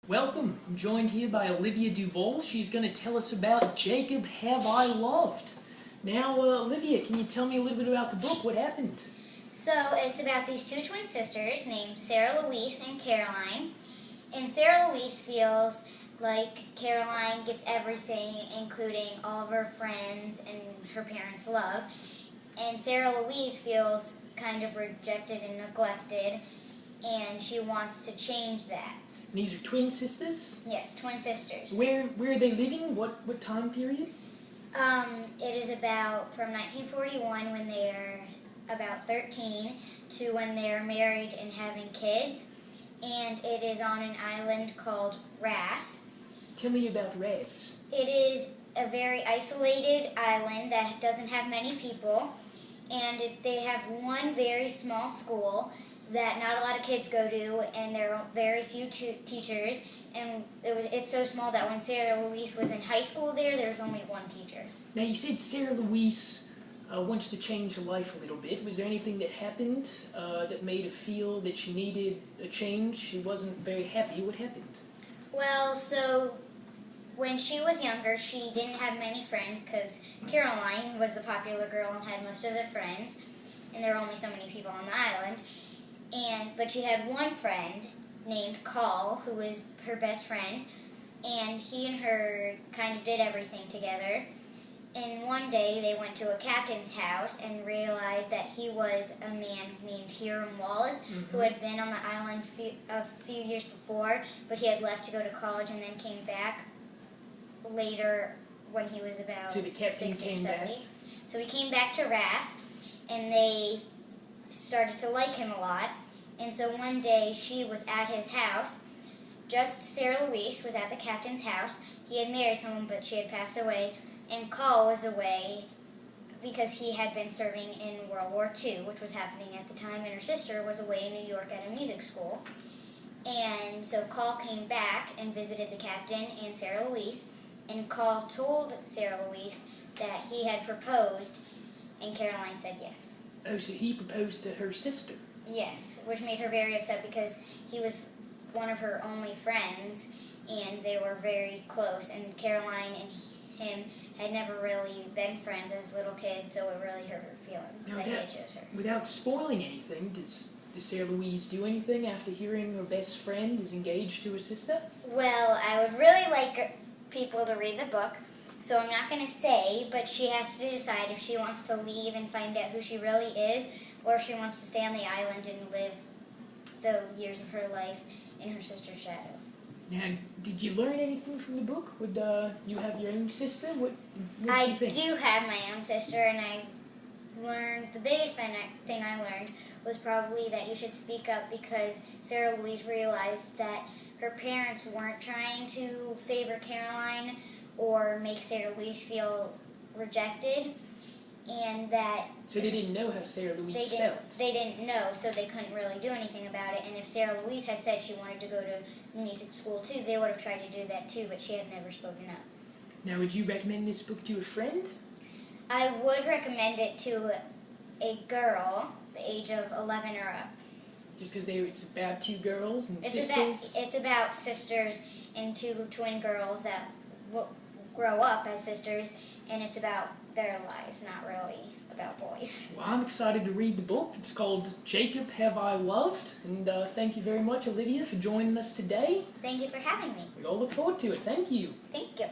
Welcome. I'm joined here by Olivia Duval. She's going to tell us about Jacob Have I Loved. Now, Olivia, can you tell me a little bit about the book? What happened? So it's about these two twin sisters named Sarah Louise and Caroline. And Sarah Louise feels like Caroline gets everything, including all of her friends and her parents' love. And Sarah Louise feels kind of rejected and neglected, and she wants to change that. These are twin sisters? Yes, twin sisters. Where are they living? What time period? It is about from 1941 when they're about 13 to when they're married and having kids. And it is on an island called Ras. Tell me about Ras. It is a very isolated island that doesn't have many people. And they have one very small school that not a lot of kids go to, and there are very few teachers. And it's so small that when Sarah Louise was in high school there was only one teacher. Now, you said Sarah Louise wants to change her life a little bit. Was there anything that happened that made her feel that she needed a change? She wasn't very happy. What happened? Well, so when she was younger, she didn't have many friends because Caroline was the popular girl and had most of the friends, and there were only so many people on the island. But she had one friend named Carl, who was her best friend, and he and her kind of did everything together. And one day they went to a captain's house and realized that he was a man named Hiram Wallace, who had been on the island a few years before, but he had left to go to college and then came back later when he was about 60 or 70. So he came back to Ras, and they started to like him a lot. And so one day she was at his house. Just Sarah Louise was at the captain's house. He had married someone, but she had passed away. And Carl was away because he had been serving in World War II, which was happening at the time, and her sister was away in New York at a music school. And so Carl came back and visited the captain and Sarah Louise, and Carl told Sarah Louise that he had proposed, and Caroline said yes. Oh, so he proposed to her sister? Yes, which made her very upset because he was one of her only friends, and they were very close, and Caroline and him had never really been friends as little kids, so it really hurt her feelings that he had chose her. Without spoiling anything, does Sarah Louise do anything after hearing her best friend is engaged to her sister? Well, I would really like people to read the book, so I'm not going to say, but she has to decide if she wants to leave and find out who she really is, or if she wants to stay on the island and live the years of her life in her sister's shadow. Now, did you learn anything from the book? Would you have your own sister? What did you think? I do have my own sister, and I learned, the biggest thing I learned was probably that you should speak up, because Sarah Louise realized that her parents weren't trying to favor Caroline or make Sarah Louise feel rejected, and that... So they didn't know how Sarah Louise felt? They didn't know, so they couldn't really do anything about it. And if Sarah Louise had said she wanted to go to music school too, they would have tried to do that too, but she had never spoken up. Now, would you recommend this book to a friend? I would recommend it to a girl, the age of 11 or up. Just because it's about two girls and sisters? It's about sisters and two twin girls that grow up as sisters, and it's about their lives, not really about boys. Well, I'm excited to read the book. It's called Jacob Have I Loved? And thank you very much, Olivia, for joining us today. Thank you for having me. We all look forward to it. Thank you. Thank you.